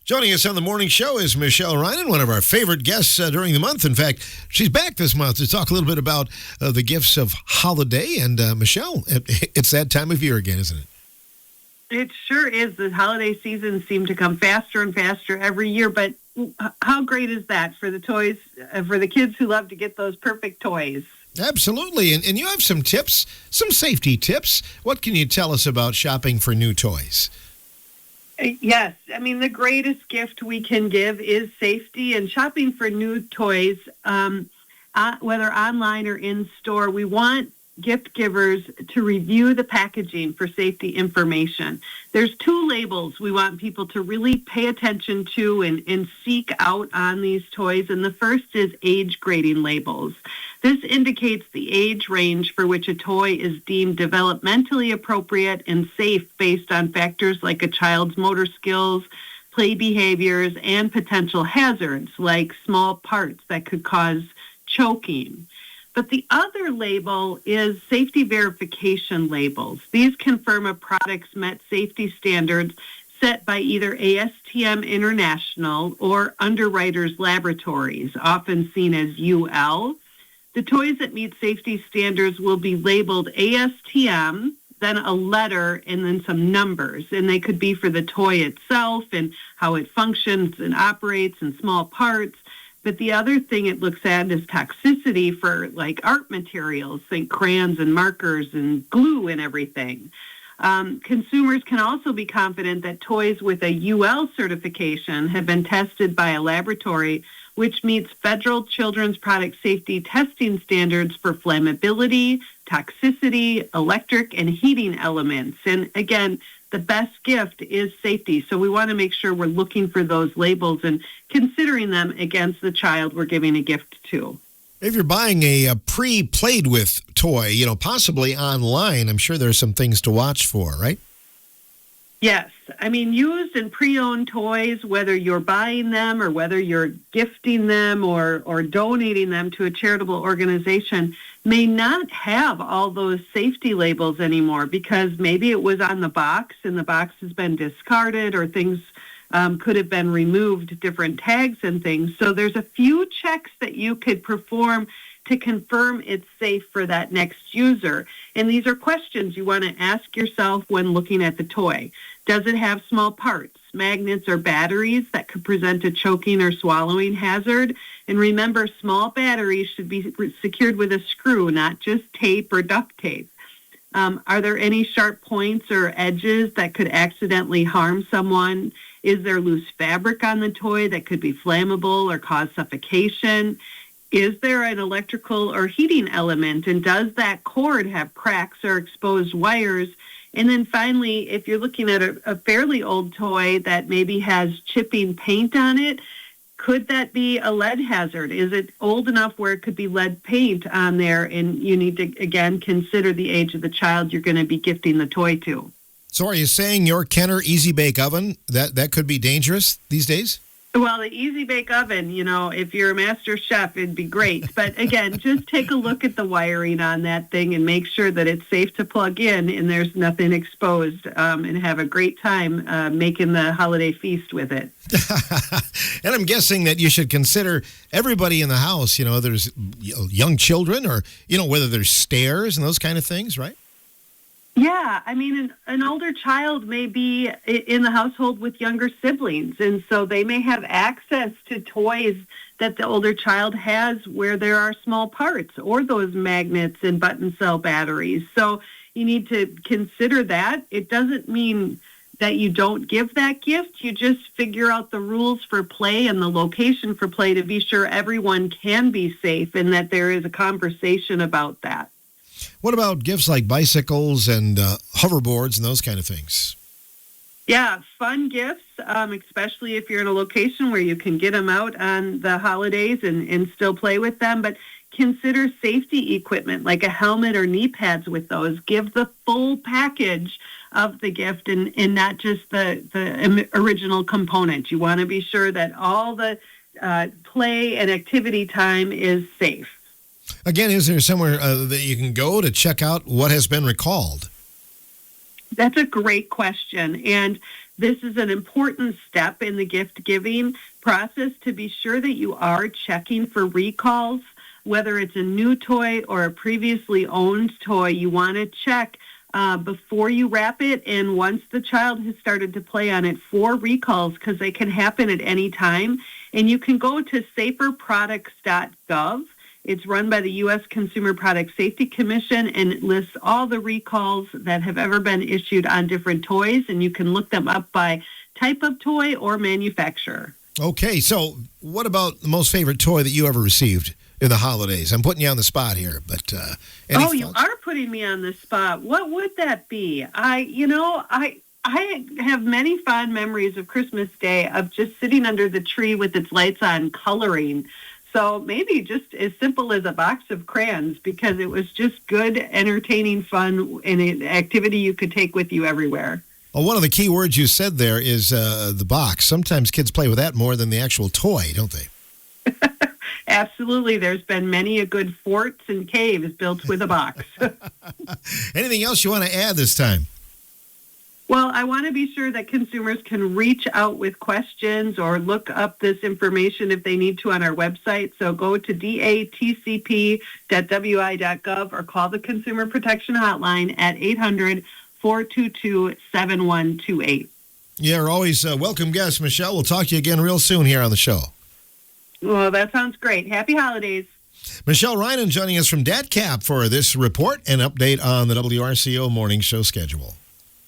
Joining us on the morning show is Michelle Reinen, one of our favorite guests during the month. In fact, she's back this month to talk a little bit about the gifts of holiday. And Michelle, it's that time of year again, isn't it? It sure is. The holiday seasons seem to come faster and faster every year. But how great is that for the toys, for the kids who love to get those perfect toys? Absolutely. And you have some tips, some safety tips. What can you tell us about shopping for new toys? Yes. I mean, the greatest gift we can give is safety, and shopping for new toys, whether online or in store. We want gift givers to review the packaging for safety information. There's two labels we want people to really pay attention to and seek out on these toys. And the first is age grading labels. This indicates the age range for which a toy is deemed developmentally appropriate and safe based on factors like a child's motor skills, play behaviors, and potential hazards like small parts that could cause choking. But the other label is safety verification labels. These confirm a product's met safety standards set by either ASTM International or Underwriters Laboratories, often seen as UL. The toys that meet safety standards will be labeled ASTM, then a letter, and then some numbers. And they could be for the toy itself and how it functions and operates and small parts. But the other thing it looks at is toxicity for like art materials, think crayons and markers and glue and everything. Consumers can also be confident that toys with a UL certification have been tested by a laboratory which meets federal children's product safety testing standards for flammability, toxicity, electric, and heating elements. And again, the best gift is safety. So we want to make sure we're looking for those labels and considering them against the child we're giving a gift to. If you're buying a pre-played with toy, possibly online, I'm sure there's some things to watch for, right? Yes. I mean, used and pre-owned toys, whether you're buying them or whether you're gifting them or donating them to a charitable organization, may not have all those safety labels anymore because maybe it was on the box and the box has been discarded or things could have been removed, different tags and things. So there's a few checks that you could perform to confirm it's safe for that next user. And these are questions you want to ask yourself when looking at the toy. Does it have small parts, magnets, or batteries that could present a choking or swallowing hazard? And remember, small batteries should be secured with a screw, not just tape or duct tape. Are there any sharp points or edges that could accidentally harm someone? Is there loose fabric on the toy that could be flammable or cause suffocation? Is there an electrical or heating element, and does that cord have cracks or exposed wires? And then finally, if you're looking at a fairly old toy that maybe has chipping paint on it, could that be a lead hazard? Is it old enough where it could be lead paint on there? And you need to, again, consider the age of the child you're going to be gifting the toy to. So are you saying your Kenner Easy Bake Oven, that could be dangerous these days? Well, the Easy Bake Oven, if you're a master chef, it'd be great. But again, just take a look at the wiring on that thing and make sure that it's safe to plug in and there's nothing exposed, and have a great time making the holiday feast with it. And I'm guessing that you should consider everybody in the house. There's young children or, whether there's stairs and those kind of things, right? Yeah, I mean, an older child may be in the household with younger siblings, and so they may have access to toys that the older child has where there are small parts or those magnets and button cell batteries. So you need to consider that. It doesn't mean that you don't give that gift. You just figure out the rules for play and the location for play to be sure everyone can be safe and that there is a conversation about that. What about gifts like bicycles and hoverboards and those kind of things? Yeah, fun gifts, especially if you're in a location where you can get them out on the holidays and still play with them. But consider safety equipment like a helmet or knee pads with those. Give the full package of the gift and not just the original component. You want to be sure that all the play and activity time is safe. Again, is there somewhere that you can go to check out what has been recalled? That's a great question. And This is an important step in the gift giving process to be sure that you are checking for recalls. Whether it's a new toy or a previously owned toy, you want to check before you wrap it, and once the child has started to play on it, for recalls, because they can happen at any time. And you can go to saferproducts.gov. It's run by the U.S. Consumer Product Safety Commission, and it lists all the recalls that have ever been issued on different toys, and you can look them up by type of toy or manufacturer. Okay, so what about the most favorite toy that you ever received in the holidays? I'm putting you on the spot here, but any thoughts? You are putting me on the spot. What would that be? I have many fond memories of Christmas Day of just sitting under the tree with its lights on coloring. So maybe just as simple as a box of crayons, because it was just good, entertaining fun, and an activity you could take with you everywhere. Well, one of the key words you said there is the box. Sometimes kids play with that more than the actual toy, don't they? Absolutely. There's been many a good forts and caves built with a box. Anything else you want to add this time? Well, I want to be sure that consumers can reach out with questions or look up this information if they need to on our website. So go to datcp.wi.gov or call the Consumer Protection Hotline at 800-422-7128. You're always a welcome guest, Michelle. We'll talk to you again real soon here on the show. Well, that sounds great. Happy holidays. Michelle Reinen joining us from DATCAP for this report and update on the WRCO morning show schedule.